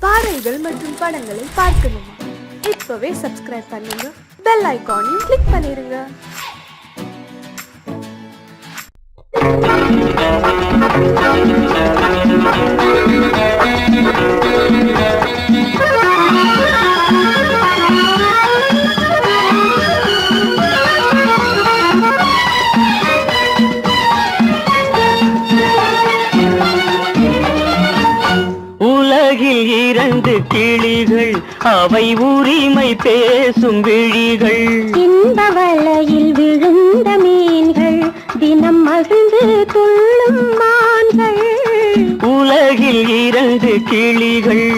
பாடல்கள் மற்றும் படங்களை பார்க்கணுமா? இப்பவே சப்ஸ்கிரைப் பண்ணுங்க, பெல் ஐகானையும் கிளிக் பண்ணிருங்க. உலகில் இரண்டு கிளிகள், அவை உரிமை பேசும் விழிகள். இந்த வலையில் விழுந்த மீன்கள், தினம் மகிழ்ந்து துள்ளும் மான்கள். உலகில் இரண்டு கிளிகள்,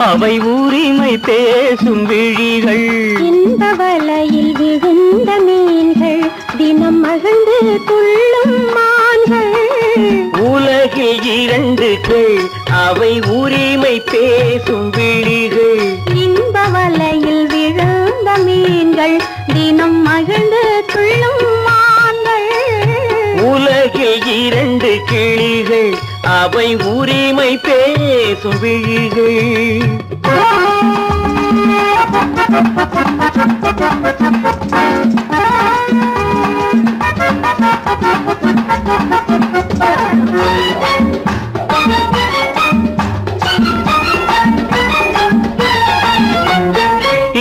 அவை உரிமை பேசும் விழிகள். இந்த வலையில் விழுந்த மீன்கள், தினம் மகிழ்ந்து துள்ளும் மான்கள். உலகில் இரண்டு கிளை, அவை உரிமை பேசும் விழிகள். இந்த வலையில் விழுந்த மீன்கள், தினம் மகிழ்ந்து துள்ளும் மான்கள். உலகில் இரண்டு கிளிகள், அவை உரிமை பேசும் விழிகள்.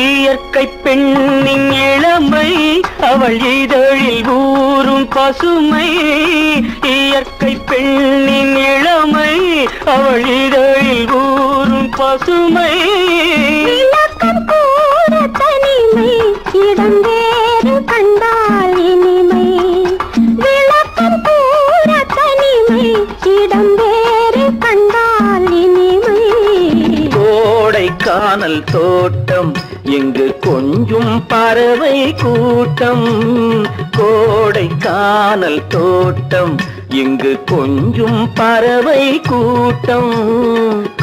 இயற்கை பெண்ணின் இளமை, அவள் இதழில் ஊறும் பசுமை. இயற்கை பெண்ணின் இளமை, அவள் இதழில் ஊறும் பசுமை. விளக்கம் கூற தனிமை, இடம் வேறு கண்டால் இனிமை. விளக்கம் கூற தனிமை, இடம் வேறு கண்டால் இனிமை. கோடைக்கானல் தோட்டம், இங்கு கொஞ்சும் பறவை கூட்டம். கோடைக்கானல் தோட்டம், இங்கு கொஞ்சும் பறவை கூட்டம்.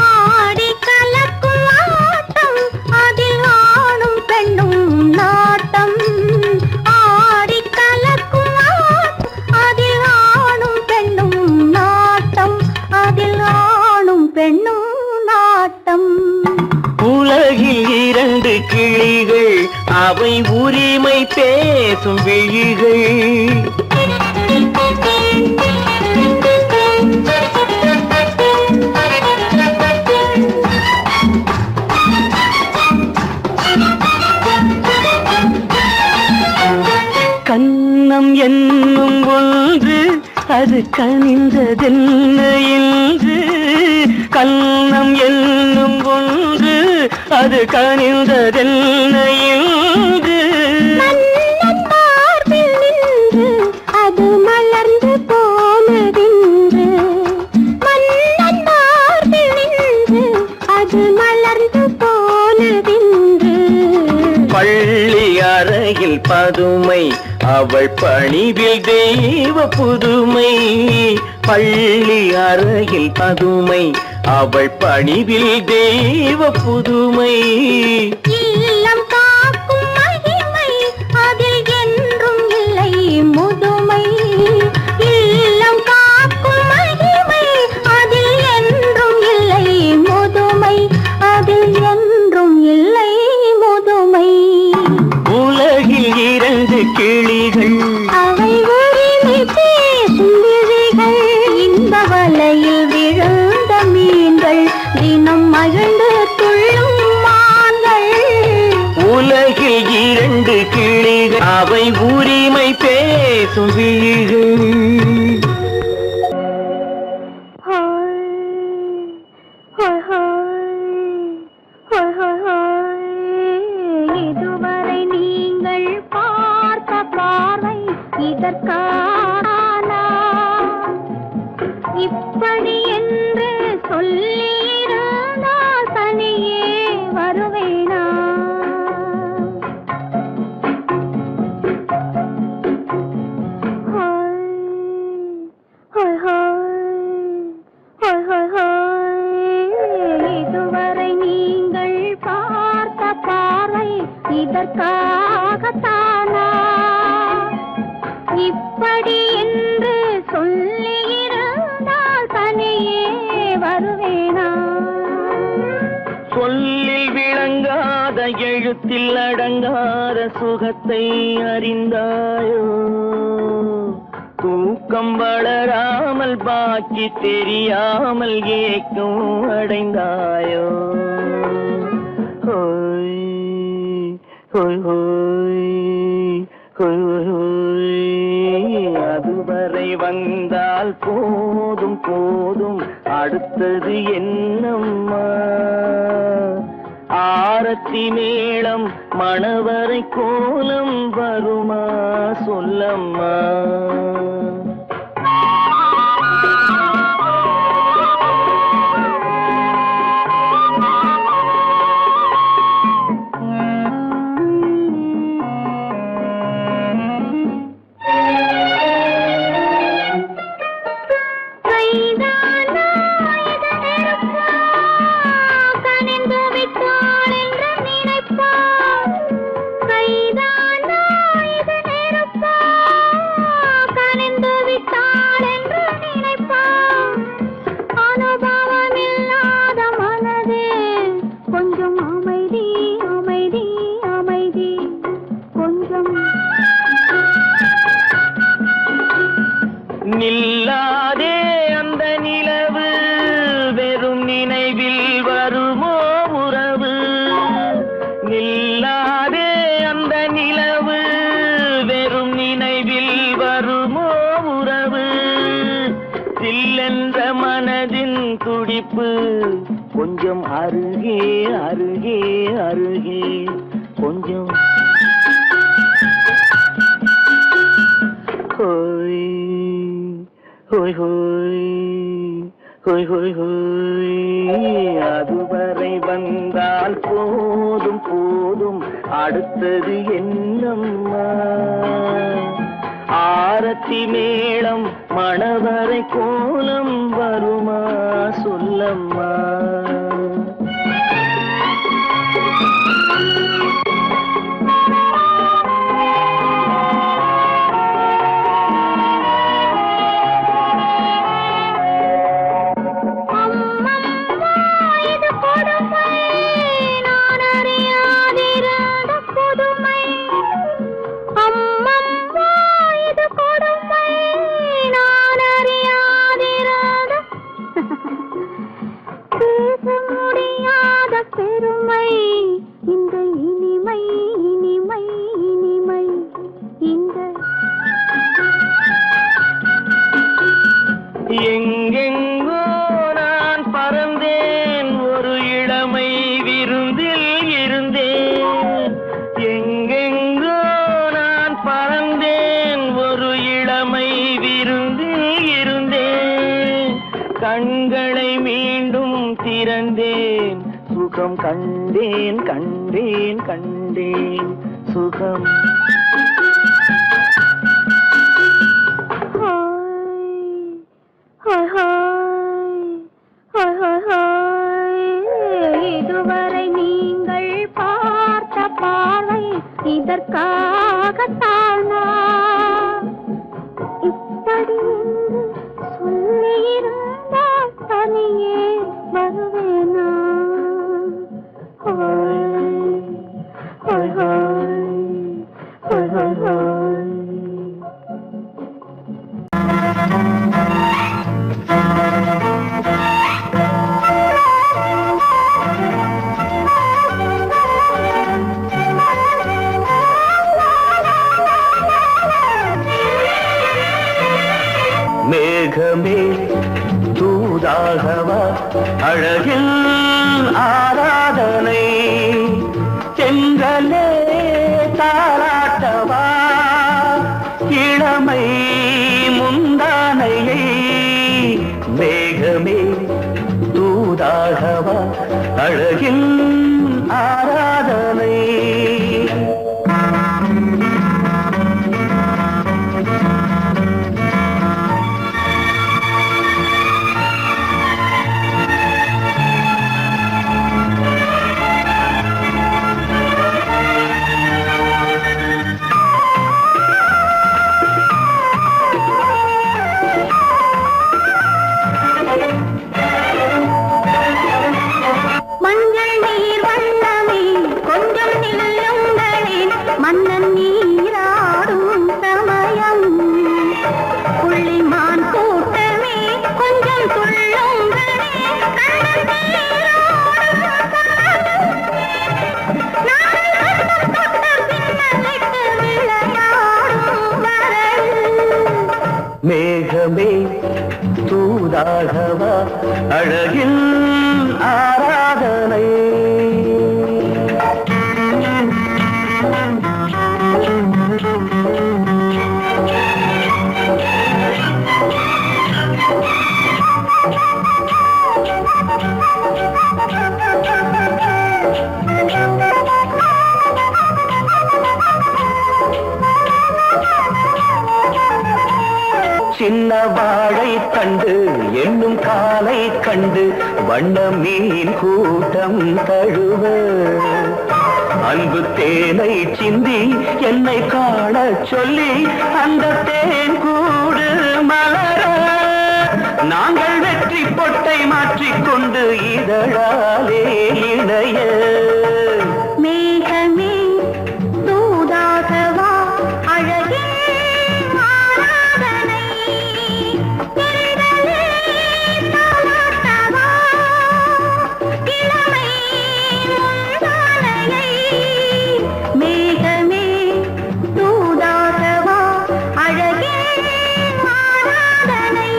ஆடி கலக்கும் ஆட்டம், அதில் ஆணும் பெண்ணும் நாட்டம். ஆடி கலக்கும் ஆட்டம், அதில் ஆணும் பெண்ணும் நாட்டம். அதில் ஆணும் பெண்ணும் நாட்டம். உலகில் இரண்டு கிளிகள், அவை உரிமை பேசும் விழிகள். கன்னம் என்னும் ஒன்று, அது கனிந்ததென்ன என்று. கன்னம் என்னும் ஒன்று, அது கனிந்ததென்ன என்று. மன்னன் மார்பில் நின்று, அது மலர்ந்து போனதென்று. மன்னன் மார்பில் நின்று, அது மலர்ந்து போனதென்று. பள்ளி அறையில் பதுமை, அவள் பணிவில் தெய்வ புதுமை. பள்ளி அறையில் பதுமை, அவள் பணிவில் தெய்வ புதுமை. இல்லம் காக்கும் மகிமை, அதில் என்றும் இல்லை முதுமை. இல்லம் காக்கும் மகிமை, அதில் என்றும் இல்லை முதுமை. அதில் என்றும் இல்லை முதுமை. உலகில் இரண்டு கிளிகள், அவை உரிமை பேசும் விழிகள். இந்த வலையில் விழுந்த மீன்கள், தினம் மகிழ்ந்து துள்ளும் மான்கள். உலகில் இரண்டு கிளிகள், அவை உரிமை பேசும் விழிகள். இதுவரை நீங்கள் பார்த்த பார்வை இதற்கானா? இப்படி என்று சொல்லியிருந்தால் தனியே வருவேனா? இதுவரை நீங்கள் பார்த்த பார்வை இதற்காகத்தானா? இப்படி என்று சொல்லியிருந்தால் தனியே வருவேனா? சொல்லில் விளங்காத எழுத்தில் அடங்காத சுகத்தை அறிந்தாயோ தூக்கம் வளராமல் பாக்கி தெரியாமல் ஏக்கம் அடைந்தாயோ ஹோய் ஹோய் ஹோய் ஹோய் ஹோய் அதுவரை வந்தால் போதும் போதும் அடுத்தது என்னம்மா ஆரத்தி மேளம் மணவரை கோலம் வருமா சொல்லம்மா நில்லாதே அந்த நிலவு வெறும் நினைவில் வருமோ உறவு நில்லாதே அந்த நிலவு வெறும் நினைவில் வருமோ உறவு சில்லென்ற மனதின் துடிப்பு கொஞ்சம் அருகே அருகே அருகே கொஞ்சம் ஹோய் ஹோய் ஹோய் ஹோய் ஹோய் ஹோய் அதுவரை வந்தால் போதும் போதும் அடுத்தது என்னம்மா ஆரத்தி மேளம் மணவரை கோலம் வருமா சொல்லம்மா பெருமை இந்த இனிமை இனிமை இனிமை இந்த எங்கெங்கோ நான் பறந்தேன் ஒரு இளமை விருந்தில் இருந்தேன் எங்கெங்கோ நான் பறந்தேன் ஒரு இளமை விருந்தில் இருந்தேன் கண்களை மீண்டும் திறந்தேன் சுகம் கண்டேன் கண்டேன் கண்டேன் சுகம் இதுவரை நீங்கள் பார்த்த பார்வை இதற்காகத்தானா இப்படி என்று சொல்லியிருந்தால் தனியே வருவேனா மேகமே தூதாகவா அழகில் ஆராதனை செங்கலே தாராட்டவா இளமை முந்தானையை மேகமே தூதாகவா அழகில் ஆராதனை மஞ்சள் கொஞ்சம் நில்லுங்களேன் மன்னன் நீராடும் சமயம் புள்ளிமான் கூட்டமே கொஞ்சம் துள்ளுங்களே கண்ணன் நீராடும் சமயம் நாளை பின்னலிட்டு விளையாடும் வரையில் மேகமே தூதாகவா அழகில் ஆராதனை சின்ன வாழை கண்டு என்னும் காலை கண்டு வண்ண மீன் கூட்டம் தழுவ அன்பு தேனை சிந்தி என்னை காண சொல்லி அந்த தேன் கூடு மலர நாங்கள் வெற்றி பொட்டை மாற்றிக்கொண்டு இதழாலே இணைய மேகமே தூதாகவா அழகே ஆராதனை திரளே தாலாட்டவா இளமை முந்தானையை மேகமே தூதாகவா அழகே ஆராதனை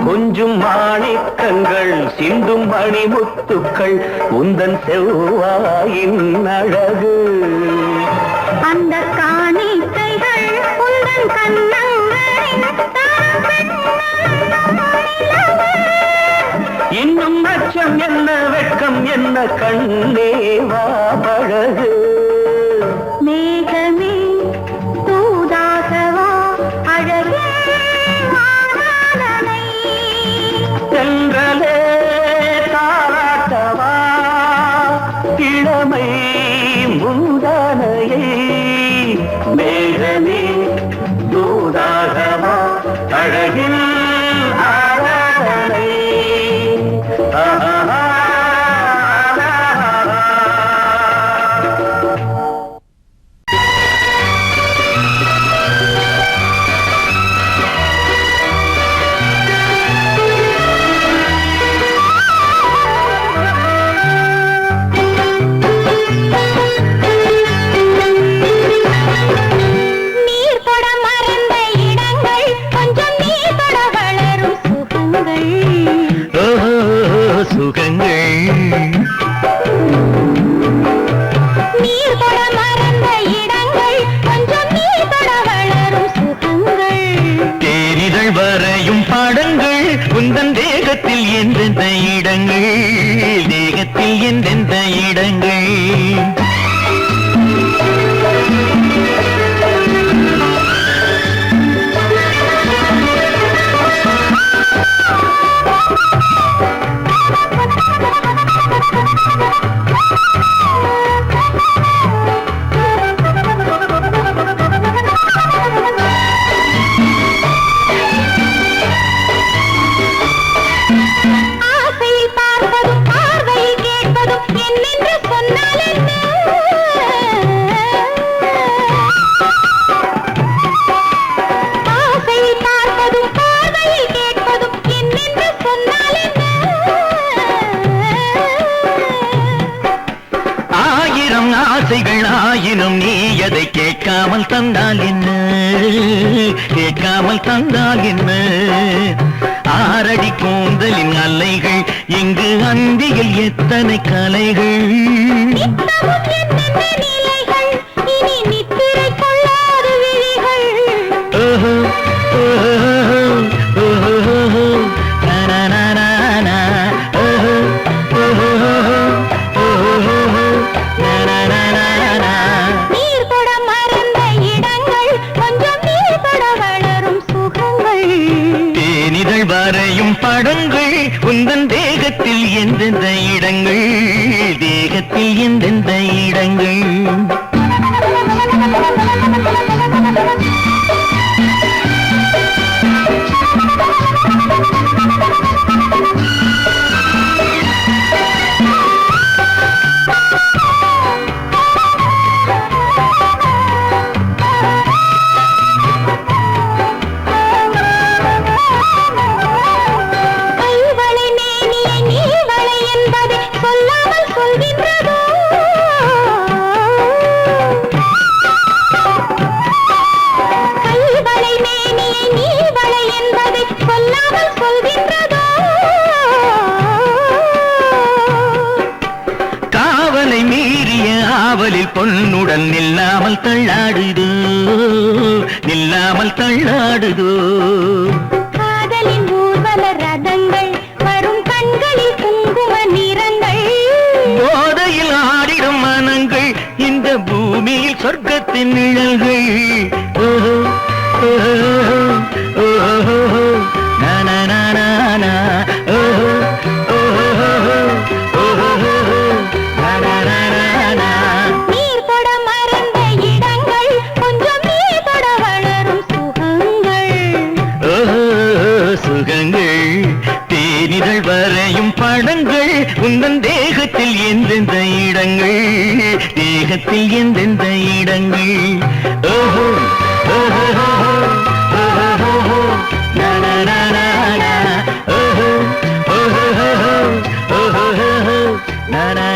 கொஞ்சும் மாணிக்கங்கள் சிந்தும் மணிமுத்துக்கள் உந்தன் செவ்வாயின் அழகு அந்த காணிக்கைகள் உந்தன் கண்ணங்களின் இன்னும் அச்சம் என்ன வெட்கம் என்ன கண்ணேவா பழகு மேகமே தூதாகவா அழகே ஆராதனை சென்றலே தாராட்டவா இளமை முந்தானையை மேகமே தூதாகவா அழகில் ஆராதனை நீர் தொட மறந்த இடங்கள் கொஞ்சம் நீர் தொட வளரும் சுகங்கள் சுகங்கள் நீர் தொட மறந்த இடங்கள் கொஞ்சம் நீர் தொட வளரும் சுகங்கள் தேரிதழ் வரையும் பாடங்கள் உந்தன் தேகத்தில் எந்தெந்த இடங்கள் தேகத்தில் எந்தெந்த இடங்கள் ஆசையில் பார்ப்பதும் பார்வையில் கேட்பதும் என்னென்று சொன்னால் என்ன ஆசையில் பார்ப்பதும் பார்வையில் கேட்பதும் என்னென்று சொன்னால் என்ன ஆயிரம் ஆசைகள் ஆயினும் நீ அதை கேட்காமல் தந்தால் என்ன கேட்காமல் தந்தால் என்ன ஆரடி கூந்தலின் அலைகள் இங்கு அந்தியில் எத்தனை கலைகள் நித்தமும் என்னென்ன நிலைகள் இனி நித்திரை கொள்ளாத விழிகள் ஓஹோ ஓஹோ ஓஹோ நா தேகத்தில் எந்தெந்த இடங்கள் பொன்னுடன் நில்லாமல் தள்ளாடுதோ நில்லாமல் தள்ளாடுதோ காதலின் ஊர்வல ரதங்கள் வரும் கண்களில் குங்கும நிறங்கள் போதையில் ஆடிடும் மனங்கள் இந்த பூமியில் சொர்க்கத்தின் நிழல்கள் ஓஹோ ஓஹோ ஓஹோ நானா ஓஹோ தேனிதழ் வரையும் படங்கள் உந்தன் தேகத்தில் எந்தெந்த இடங்கள் தேகத்தில் எந்தெந்த இடங்கள் ஓஹோ ஓஹோ ஓஹோ நானா ஓஹோ ஓஹோ ஓஹோ நானா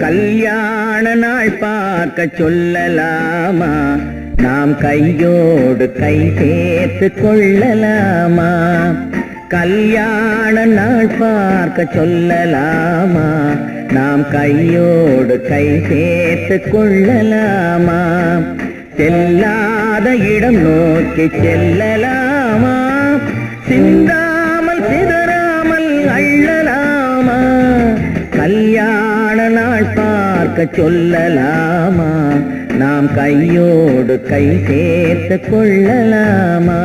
கல்யாண நாள் பார்க்க சொல்லலாமா நாம் கையோடு கை சேர்த்து கொள்ளலாமா கல்யாண நாள் பார்க்க சொல்லலாமா நாம் கையோடு கை சேர்த்து கொள்ளலாமா செல்லாத இடம் நோக்கி செல்லலாமா சிந்தாமல் சிதறாமல் அள்ளலாமா கல்யாண நாள் பார்க்க சொல்லலாமா நாம் கையோடு கை சேர்த்து கொள்ளலாமா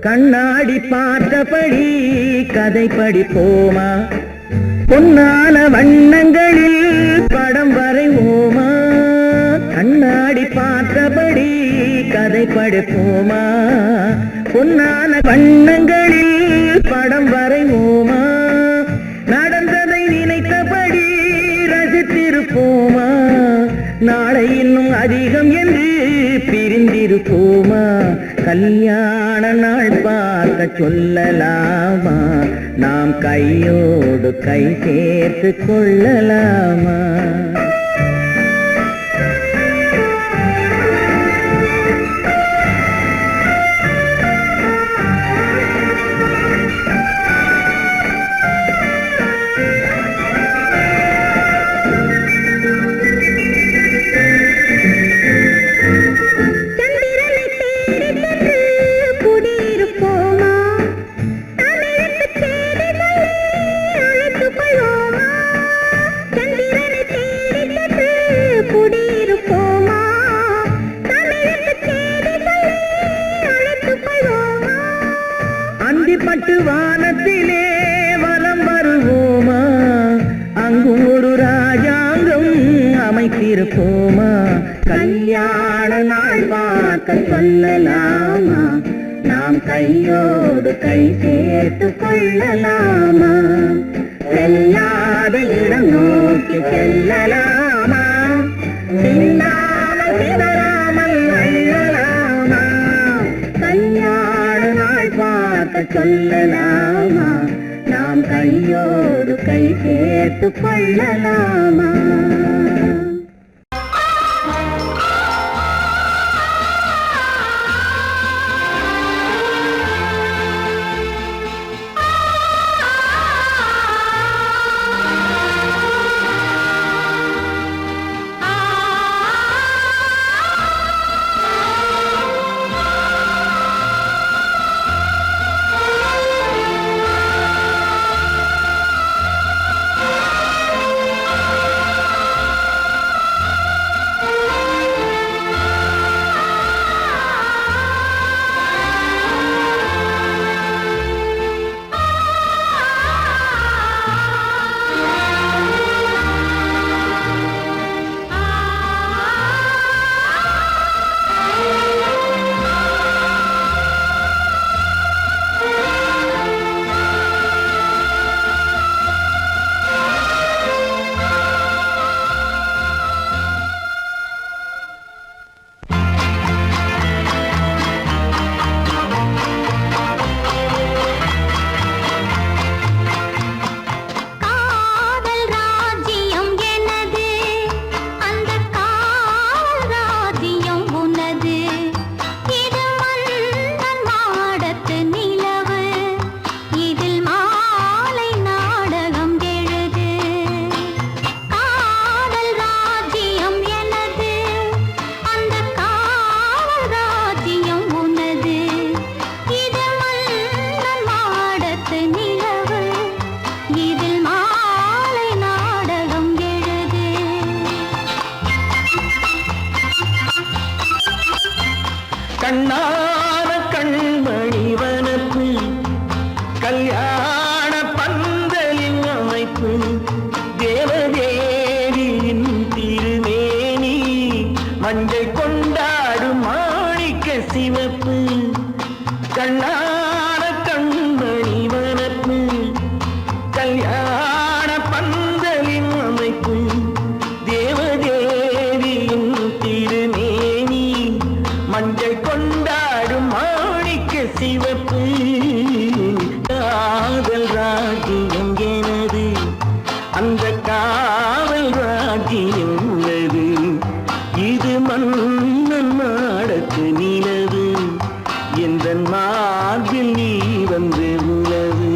கண்ணாடி பார்த்தபடி கதை படிப்போமா பொன்னான வண்ணங்களில் படம் வரைவோமா கண்ணாடி பார்த்தபடி கதை படிப்போமா பொன்னான வண்ணங்களில் படம் வரைவோமா நடந்ததை நினைத்தபடி ரசித்திருப்போமா நாளை இன்னும் அதிகம் என்று பிரிந்திருப்போமா கல்யாண நாள் பார்க்க சொல்லலாமா நாம் கையோடு கை சேர்த்து கொள்ளலாமா போமா, கல்யாண நாள் பார்க்க சொல்லலாமா, நாம் கையோடு கை சேர்த்து கொள்ளலாமா, செல்லாத இடம் நோக்கி செல்லலாமா, சின்னாமல் சிதறாமல் அள்ளலாமா, கல்யாண நாள் பார்க்க சொல்லலாமா, நாம் கையோடு கை சேர்த்து கொள்ளலாமா. கண்ணான கண்மணி வனப்பு, கல்யாண பந்தலின் அமைப்பு, தேவதேவியின் திருமேனி, மஞ்சள் கொண்டாடும் மாணிக்க சிவப்பு, கண்ணான கண்மணி வனப்பு, கல்யாண பந்தலின் அமைப்பு, தேவதேவியின் திருமேனி, மஞ்சள் கொண்டாடும் மாணிக்க சிவப்பு, காதல் ராஜ்யம் எனது, அந்த காவல் ராஜ்யம் உள்ளது, இது மன்னன் மாடத்து நிலவு, எந்த மார்பில் நீ வந்து உலவு.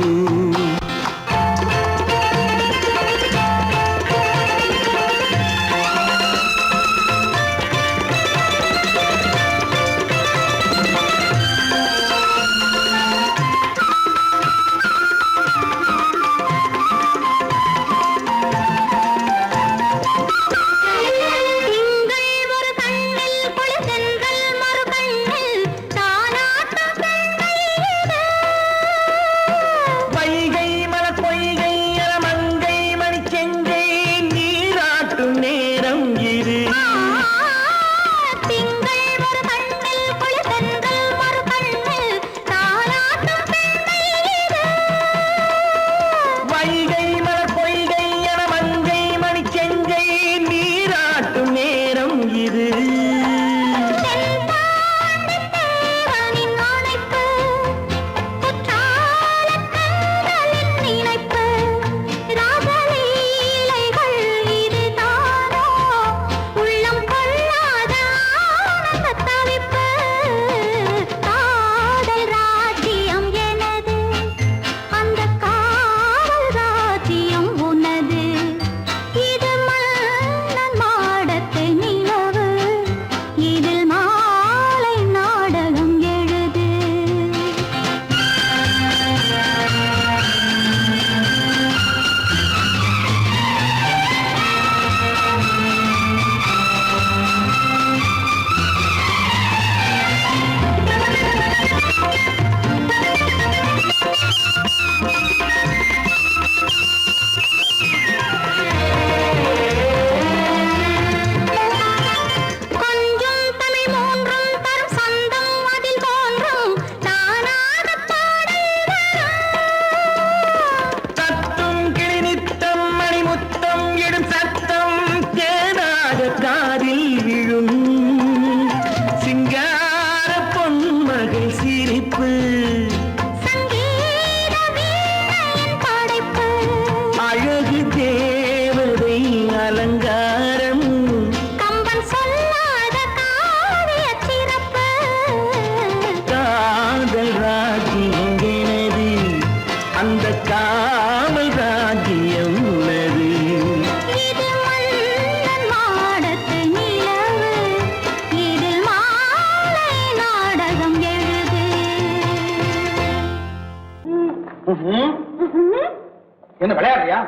என்ன விளையாடுறியா?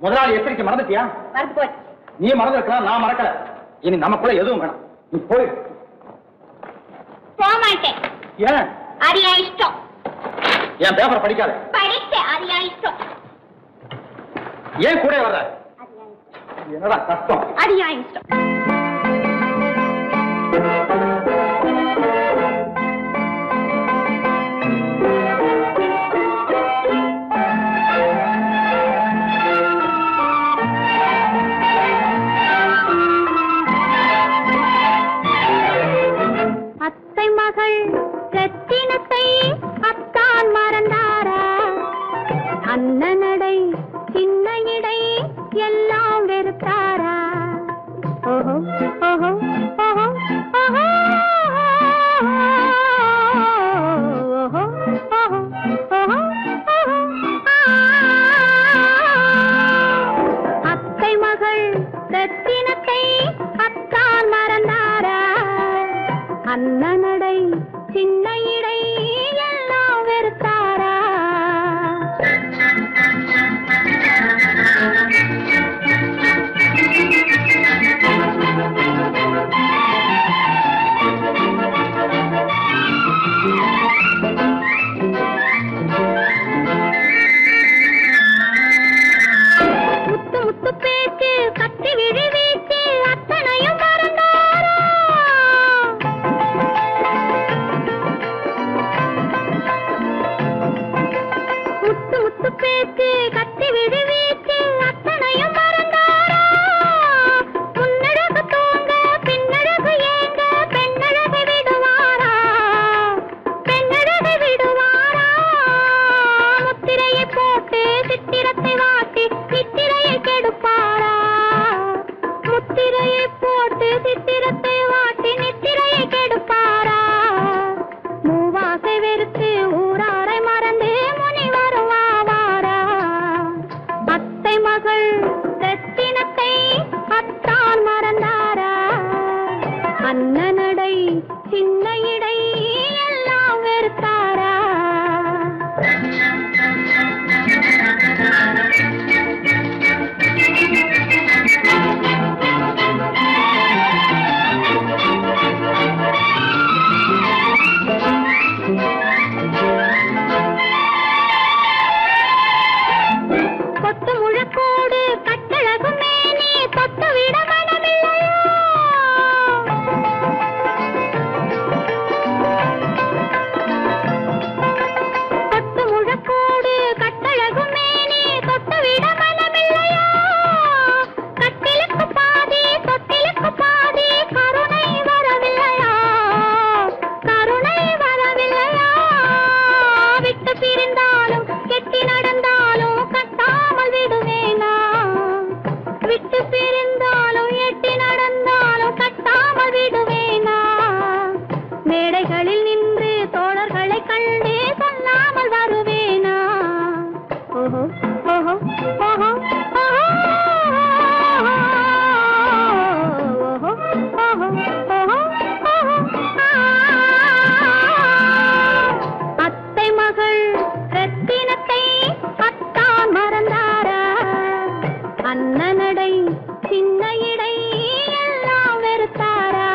முதலாளி எச்சரிக்கை மறந்துட்டியா? மறந்து போச்சு. நீ மறந்துருக்கலாம், நான் மறக்கல. இனி நமக்குள்ள எதுவும் வேணாம், நீ போய். போக மாட்டேன். ஏன்? அது என் இஷ்டம். என் பேப்பரை படிக்காத. படிச்சேன், அது என் இஷ்டம். ஏன் கூட வர்ற? என்னடா கஷ்டம்? அது என் இஷ்டம். ரத்தினத்தை அத்தான் மறந்தாரா? அண்ணனடை சின்ன இடை எல்லாம் வெறுத்தாரா? ஓஹோ ஓஹோ ஓஹோ ஓஹோ ஓஹோ ஓஹோ அத்தை மகள் ரத்தினத்தை அத்தான் மறந்தாரா? அண்ணனடை சின்ன இடை எல்லாம் வெறுத்தாரா? முத்து முத்து பேச்சு கத்தி விழி வீச்சு அத்தனையும் மறந்தாரா? முத்து முத்து பேச்சு கத்தி விழி வீச்சு அத்தனையும் மறந்தாரா? முன்னழகு தூங்க பின்னழகு ஏங்க பெண்ணழகை விடுவாரா? பெண்ணழகை விடுவாரா? முத்திரையை போட்டு சித்திரத்தை வாட்டி சித்திரையை கெடுப்பாரா? முத்திரையை போட்டு சித்திரத்தை வாட்டி நித்திரையை கெடுப்பாரா? மூவாசை வெறுத்து ஊராரை மறந்து முனி வருவாரா? அத்தை மகள் ரத்தினத்தை அத்தான் மறந்தாரா? அண்ணனடை சின்ன இடை எல்லாம் வெறுத்தாரா? கொத்து முழக்கோடு கட்டழகு மேனி தொட்டு விட மனமில்லையோ? கொத்து முழக்கோடு கட்டழகு மேனி தொட்டு விட மனமில்லையோ? கட்டிலுக்கு பாதி தொட்டிலுக்கு பாதி கருணை வரவில்லையா? கருணை வரவில்லையா? விட்டு பிரிந்தாலும் கெட்டி நடந்தாலும் கட்டாமல் விடுவேனா? விட்டு பிரிந்தாலும் எட்டி நடந்தாலும் கட்டாமல் விடுவேனா? மேடைகளில் நின்று தோழர்களை கண்டு சொல்லாமல் வருவேனா? ஓஹோ ஓஹோ ஓஹோ ஓஹோ ஓஹோ ஓஹோ ஓஹோ அத்தை மகள் ரத்தினத்தை அத்தான் மறந்தாரா? அண்ணனடை சின்ன இடை எல்லாம் வெறுத்தாரா?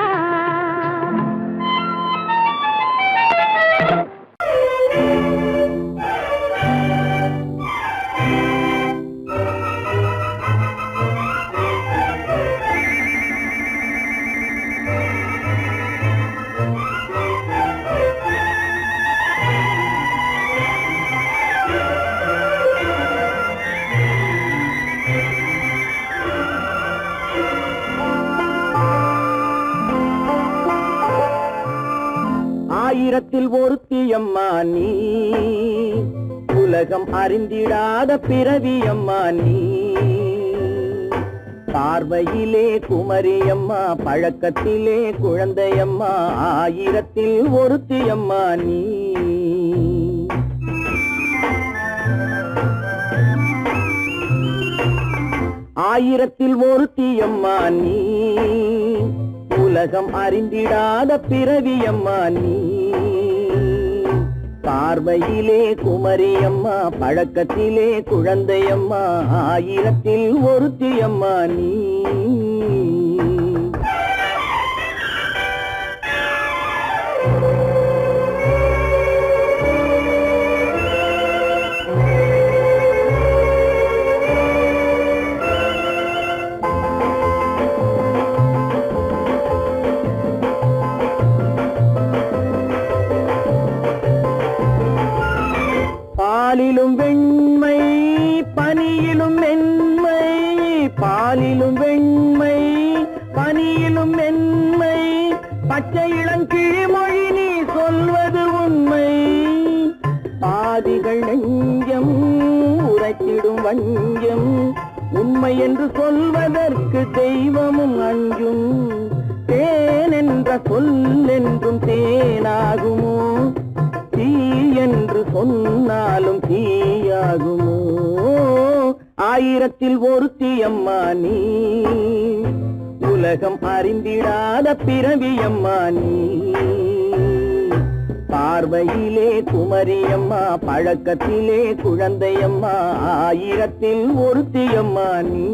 ஆயிரத்தில் ஒருத்தியம்மா நீ, உலகம் அறிந்திடாத பிறவியம்மா நீ. பார்வையிலே குமரியம்மா, பழக்கத்திலே குழந்தையம்மா, ஆயிரத்தில் ஒருத்தியம்மா நீ. ஆயிரத்தில் ஒருத்தியம்மா நீ, உலகம் அறிந்திடாத பிறவியம்மா நீ. பார்வையிலே குமரியம்மா, பழக்கத்திலே குழந்தையம்மா, ஆயிரத்தில் ஒருத்தியம்மா நீ. பாலிலும் வெண்மை பனியிலும் மென்மை, பாலிலும் வெண்மை பனியிலும் மென்மை, பச்சை இளங்கிழிமொழி நீ சொல்வது உண்மை. பாதிகள் நெஞ்சம் உரைத்திடும் வஞ்சம், உண்மை என்று சொல்வதற்கு தெய்வமும் அஞ்சும். தேன் என்ற சொல் என்றும் தேனாகுமோ, தீ என்று சொன்னாலும் தீயாகுமோ. ஆயிரத்தில் ஒருத்தியம்மா நீ, உலகம் அறிந்திடாத பிறவியம்மா நீ. பார்வையிலே குமரியம்மா, பழக்கத்திலே குழந்தையம்மா, ஆயிரத்தில் ஒருத்தியம்மா நீ.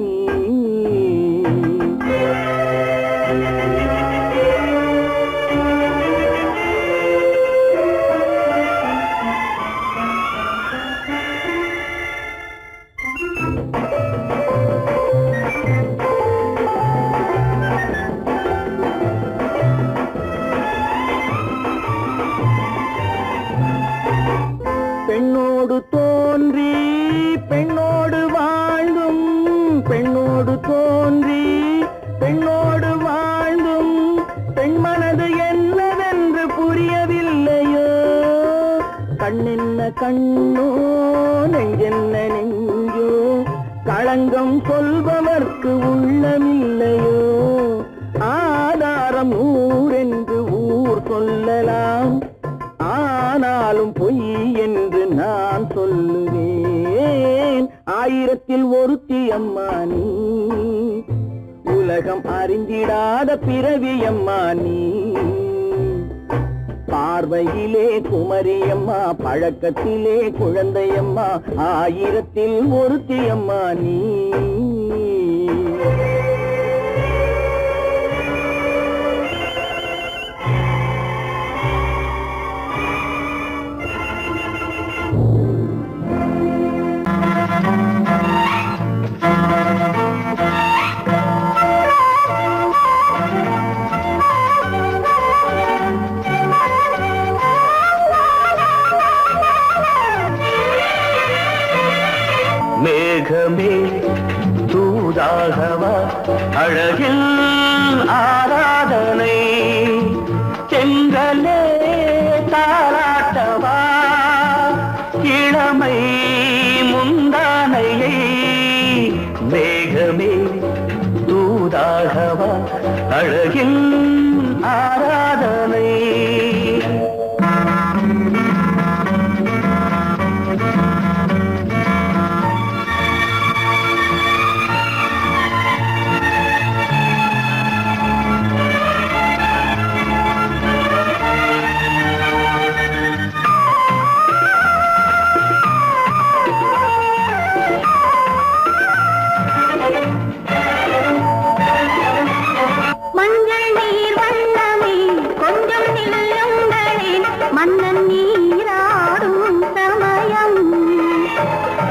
பெண்ணோடு தோன்றி பெண்ணோடு வாழ்ந்தும், பெண்ணோடு தோன்றி பெண்ணோடு வாழ்ந்தும், பெண் மனது என்னவென்று புரியவில்லையோ. கண்ணென்ன கண்ணோ, நெஞ்சென்ன நெஞ்சோ, களங்கம் சொல்பவர்க்கு உள்ளமில்லையோ. ஆதாரம் நூறென்று ஊர் சொல்லலாம், ஆனாலும் பொய் என்று நான் சொல்லுவேன். ஆயிரத்தில் ஒருத்தியம்மா நீ, உலகம் அறிந்திடாத பிறவியம்மா நீ. பார்வையிலே குமரியம்மா, பழக்கத்திலே குழந்தையம்மா, ஆயிரத்தில் ஒருத்தியம்மா நீ. மேகமே தூதாகவா, அழகில் ஆராதனை, செங்கலே தாராட்டவா, இளமை முந்தானையை. மேகமே தூதாகவா, அழகில் ஆராதனை. மஞ்சள் நீர் வண்ணமே கொஞ்சம் நில்லுங்களே, மன்னன் நீராடும் சமயம்.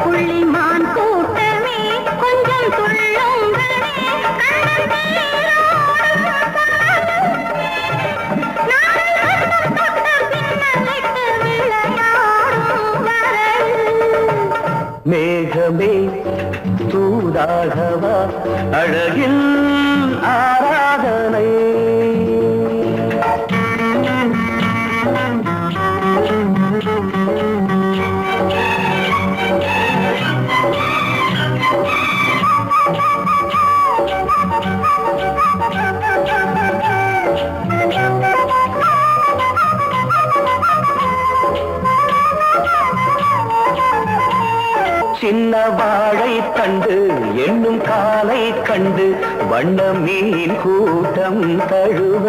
புள்ளிமான் கூட்டமே கொஞ்சம் துள்ளுங்களே, கண்ணன் நீராடும் பின்னலிட்டு விளையாடும் வரல். மேகமே தூதாகவா, அழகில் ஆராதனை. சின்ன வாழை தண்டு என்னும் காலை கண்டு வண்ண மீன் கூட்டம் தழுவ,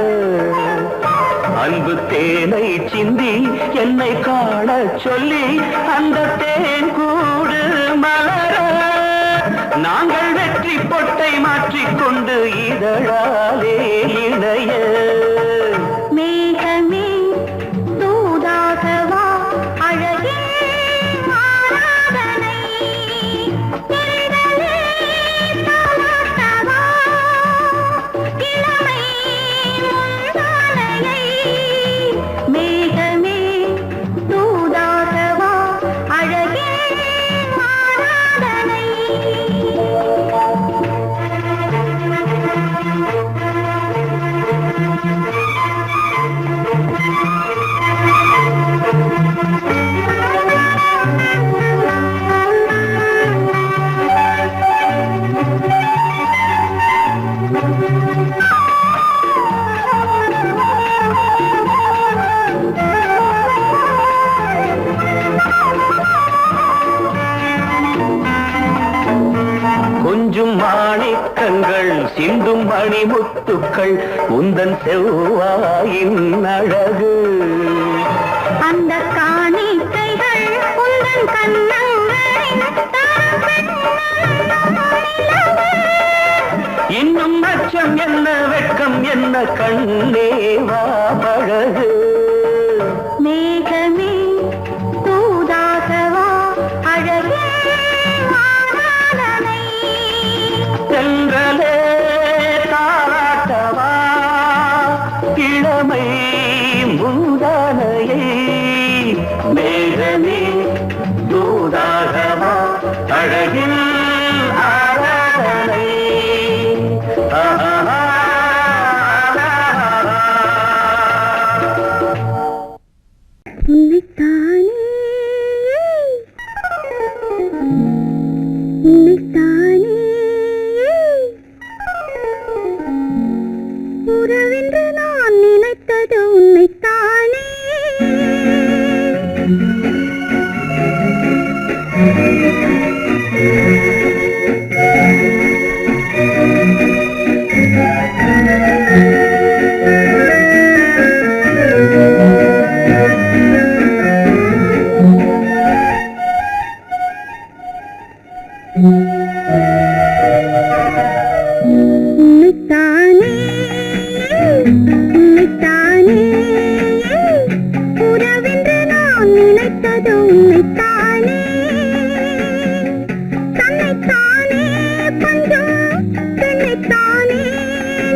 அன்பு தேனை சிந்தி என்னை காண சொல்லி அந்த தேன் கூடு மலர நாங்கள் வெற்றி பொட்டை மாற்றிக்கொண்டு இதழாலே இணைய மேகமே தூதாகவா அழகே ஆராதனை தென்றலே தாலாட்டவா இளமை முந்தானையை மேகமே தூதாகவா அழகே ஆராதனை கொஞ்சும் மாணிக்கங்கள் சிந்தும் மணிமுத்துக்கள் உந்தன் செவ்வாயின் அழகு அந்த காணிக்கைகள் உந்தன் கண்ணங்களின் இன்னும் அச்சம் என்ன வெட்கம் என்ன கண்ணேவா பழகு மேகமே தூதாகவா அழகே ஆராதனை சென்றலே தாராட்டவா இளமை முந்தானையை மேகமே தூதாகவா அழகில் ஆராதனை உன்னைத்தானே உன்னைத்தானே உறவென்று நான் நினைத்தது உன்னைத்தானே உன்னைத்தானே உன்னைத்தானே உறவென்று நான் நினைத்தது உன்னைத்தானே தன்னைத்தானே பஞ்சம் தன்னைத்தானே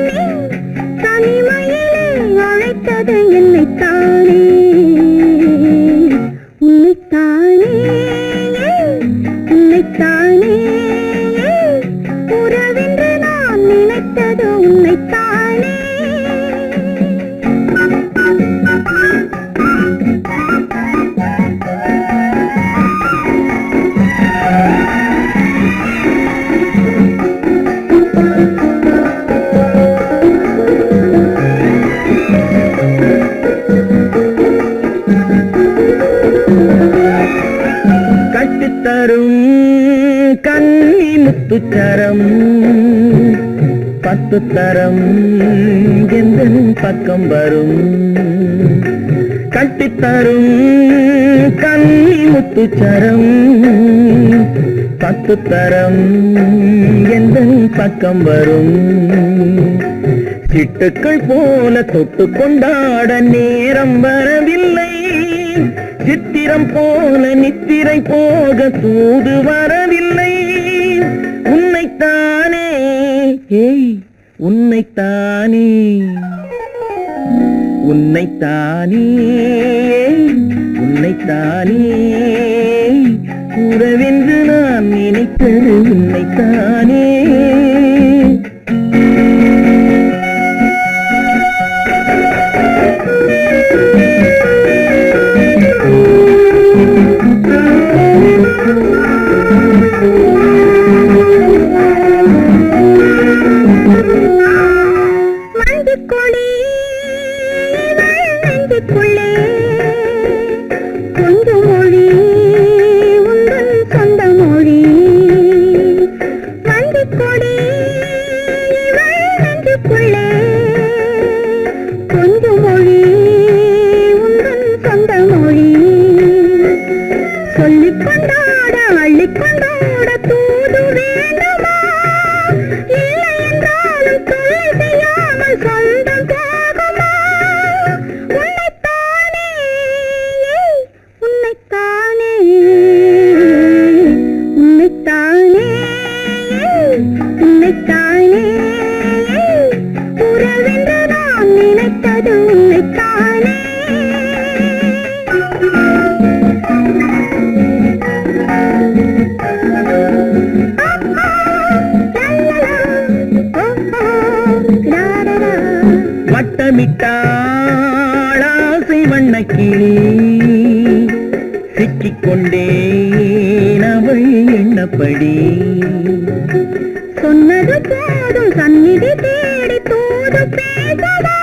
நீ தனிமையிலே அழைத்தது என்னைத்தானே உன்னைத்தானே உன்னைத்தானே உறவென்று நான் நினைத்தது உன்னைத்தானே கட்டித்தரும் கன்னி முத்துச்சரம் 10 தரம் எந்த பக்கம் வரும் கட்டித்தரும் கன்னி முத்துச்சரம் 10 தரம் எந்த பக்கம் வரும் சிட்டுக்கள் போல தொட்டு கொண்டாட நேரம் வரவில்லை சித்திரம் போல நித்திரை போக தூது வரவில்லை உன்னைத்தானே ஏய் உன்னைத்தானே உன்னைத்தானே உன்னைத்தானே உறவென்று நான் நினைத்தது உன்னைத்தானே மஞ்சக்கொடி நெஞ்சுக்குள்ளே கொஞ்சம் மொழி உங்கள் சொந்த மொழி மஞ்சக்கொடி வண்ணக்கிளி சிக்கிக்கொண்டேன் அவள் எண்ணப்படி சொன்னது போதும் சந்நிதி தேடி தூது பேசவா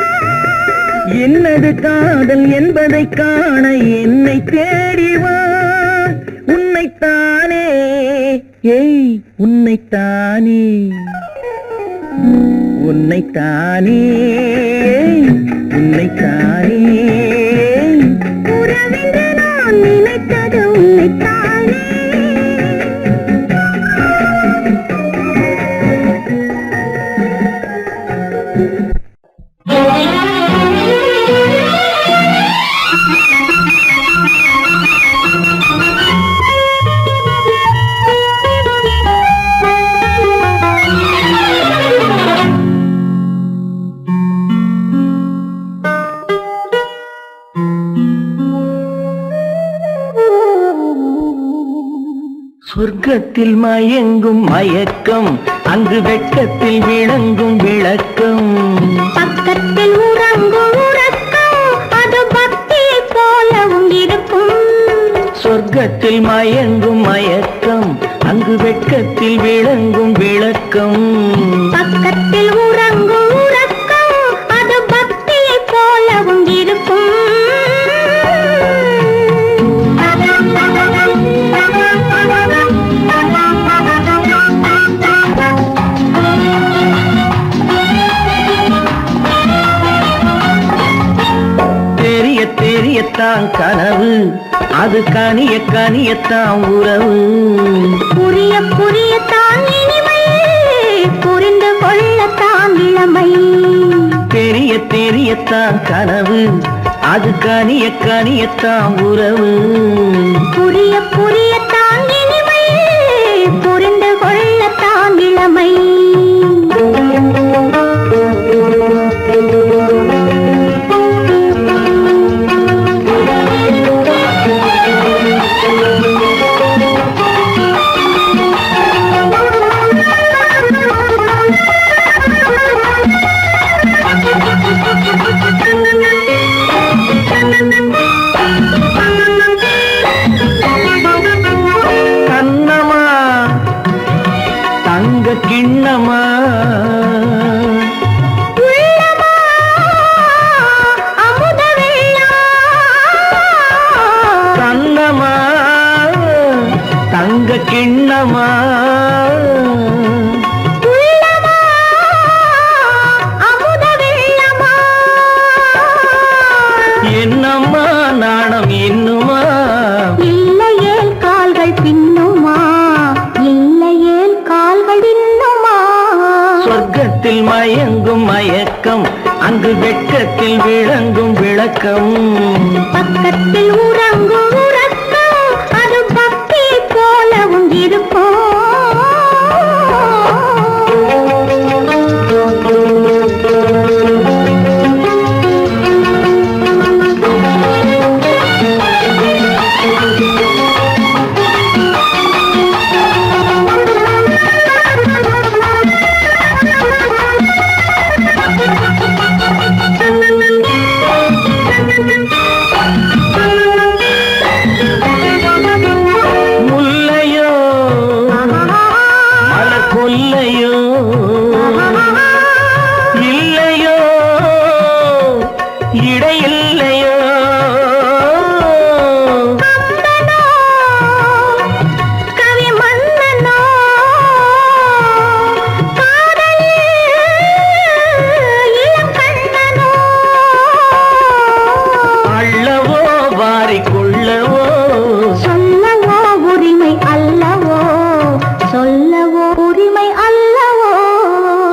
என்னது காதல் என்பதை காண என்னை தேடிவா உன்னைத்தானே ஏய் உன்னைத்தானே உன்னைத்தானே உன்னைத்தானே உறவென்று நான் நினைத்தது உன்னைத்தானே சொர்க்கத்தில் மயங்கும் மயக்கம் அங்கு வெட்கத்தில் விளங்கும் விளக்கம் பக்கத்தில் உறங்கும் உறக்கம் அது பக்தியை போலவும் இருக்கும் சொர்க்கத்தில் மயங்கும் மயக்கம் அங்கு வெட்கத்தில் விளங்கும் விளக்கம் பக்கத்தில் உறங்கும் உறக்கம் அது பக்தியை போலவும் இருக்கும் தெரிய தெரியத்தான் கனவு அது கனிய கனியத்தான் உறவு புரிய புரியத்தான் இனிமை புரிந்து கொள்ளத்தான் இளமை தெரிய தெரியத்தான் கனவு அது கனிய கனியத்தான் உறவு புரிய புரியத்தான் இனிமை புரிந்து கொள்ளத்தான் இளமை கண்ணமா தங்க கிண்ணமா உள்ளமா அமுத வெள்ளம் கண்ணமா தங்க கிண்ணமா உள்ளமா அமுத வெள்ளமா என்னம்மா நாணம் இன்னுமா இல்லையேல் கால்கள் பின்னுமா இல்லையேல் கால்கள் இன்னுமா சொர்க்கத்தில் மயங்கும் மயக்கம் அங்கு வெட்கத்தில் விளங்கும் விளக்கம் பக்கத்தில் உறங்கும் உறக்கம் அது பக்தி போலவும் இருக்கும் முல்லையோ மலர் கொல்லையோ இல்லையோ இடையில்லையோ கவி மன்னனோ காதலில் இளம் கண்ணனோ அள்ளவோ வாரிக்கொள்ளவோ சொல்லவோ உரிமை அல்லவோ சொல்லவோ உரிமை அல்லவோ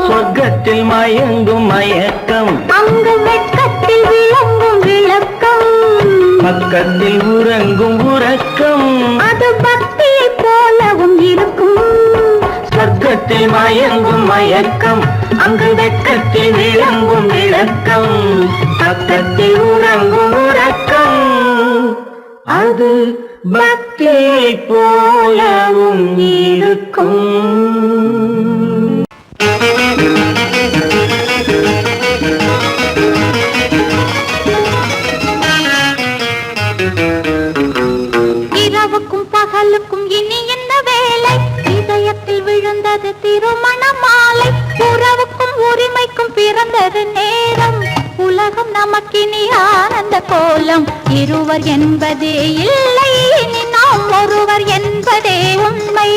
சொர்க்கத்தில் மயங்கும் மயக்கம் அங்கு வெட்கத்தில் விளங்கும் விளக்கம் பக்கத்தில் உறங்கும் உறக்கம் அது பக்தியை போலவும் இருக்கும் சொர்க்கத்தில் மயங்கும் மயக்கம் அங்கு வெட்கத்தில் விளங்கும் விளக்கம் பக்கத்தில் உறங்கும் உறக்கம் அது பக்தியை போலவும் இருக்கும். இரவுக்கும் பகலுக்கும் இனி என்ன வேலை? இதயத்தில் விழுந்தது திருமண மாலை. உறவுக்கும் உரிமைக்கும் பிறந்தது நேரம். உலகம் நமக்கினி ஆனந்த கோலம். இருவர் என்பதே இல்லை, இனி நாம் ஒருவர் என்பதே உண்மை.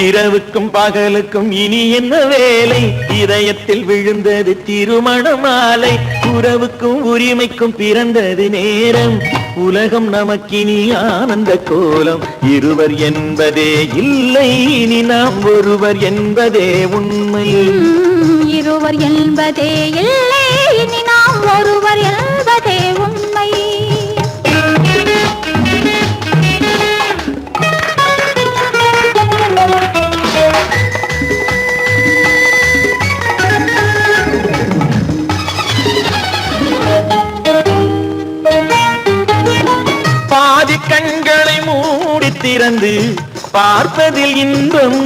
இரவுக்கும் பகலுக்கும் இனி என்ன வேலை? இதயத்தில் விழுந்தது திருமண மாலை. உறவுக்கும் உரிமைக்கும் பிறந்தது நேரம். உலகம் நமக்கினி ஆனந்த கோலம். இருவர் என்பதே இல்லை, இனி நாம் ஒருவர் என்பதே உண்மை. இருவர் என்பதே இல்லை, இனி நாம் ஒருவர் என்பதே உண்மை. பாதி கண்களை மூடி திறந்து பார்ப்பதில் இன்பம்.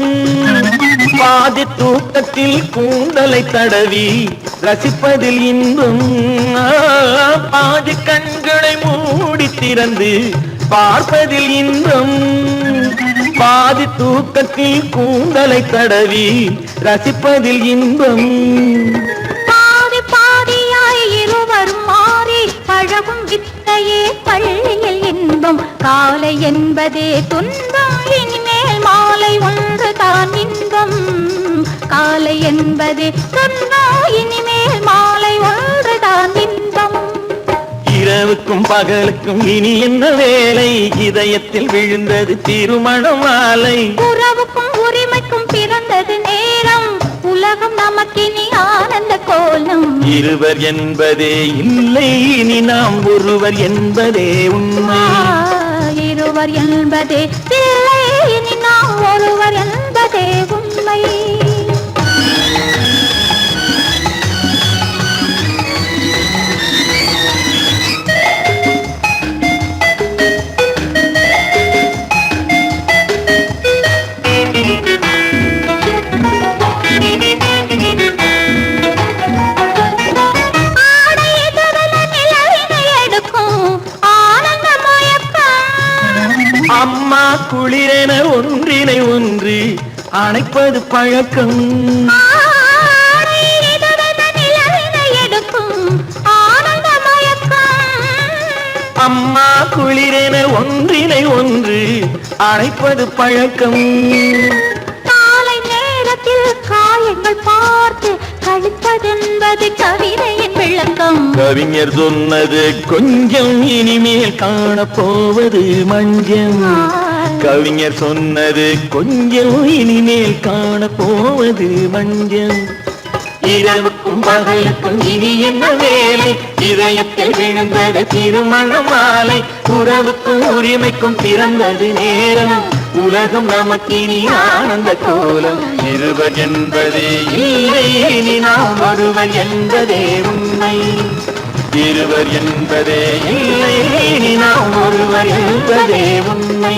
பாதி தூக்கத்தில் கூந்தலை தடவி ரசிப்பதில் இன்பம். பாதி கண்களை மூடி திறந்து பார்ப்பதில் இன்பம். பாதி தூக்கத்தில் கூந்தலை தடவி ரசிப்பதில் இன்பம். பாதி பாதியாய் இருவர் மாறி பழகும் வித்தையே பள்ளியில் இன்பம். காலை என்பதே துன்பம், இனிமேல் மாலை ஒன்றுதான் இன்பம். காலை என்பதே துன்பம், இனிமேல் மாலை ஒன்றுதான் இன்பம். இரவுக்கும் பகலுக்கும் இனி என்ன வேலை? இதயத்தில் விழுந்தது திருமண மாலை. உறவுக்கும் உரிமைக்கும் பிறந்தது நேரம். உலகம் நமக்கினி ஆனந்த கோலம். இருவர் என்பதே இல்லை, இனி நாம் ஒருவர் என்பதே உண்மை. இருவர் என்பதே இல்லை, இனி நாம் ஒருவர் என்பதே உண்மை. அம்மா குளிரென ஒன்றினை ஒன்று அணைப்பது பழக்கம். அம்மா குளிரென ஒன்றினை ஒன்று அணைப்பது பழக்கம். காலை நேரத்தில் காயங்கள் பார்த்து கழிப்பதென்பது கவிதையின் விளக்கம். கவிஞர் சொன்னது கொஞ்சம், இனிமேல் காணப்போவது மஞ்சம். கவிஞர் சொன்னது கொஞ்சம், இனிமேல் காணப்போவது மஞ்சம். இரவுக்கும் பகலுக்கும் இனி என்ன வேலை? இதயத்தில் விழுந்தது திருமண மாலை. உறவுக்கும் உரிமைக்கும் பிறந்தது நேரம். உலகம் நமக்கினி ஆனந்த கோலம். இருவர் என்பதே இல்லை, இனி நாம் ஒருவர் என்பதே உண்மை. இருவர் என்பதே இல்லை, இனி நாம் ஒருவர் என்பதே உண்மை.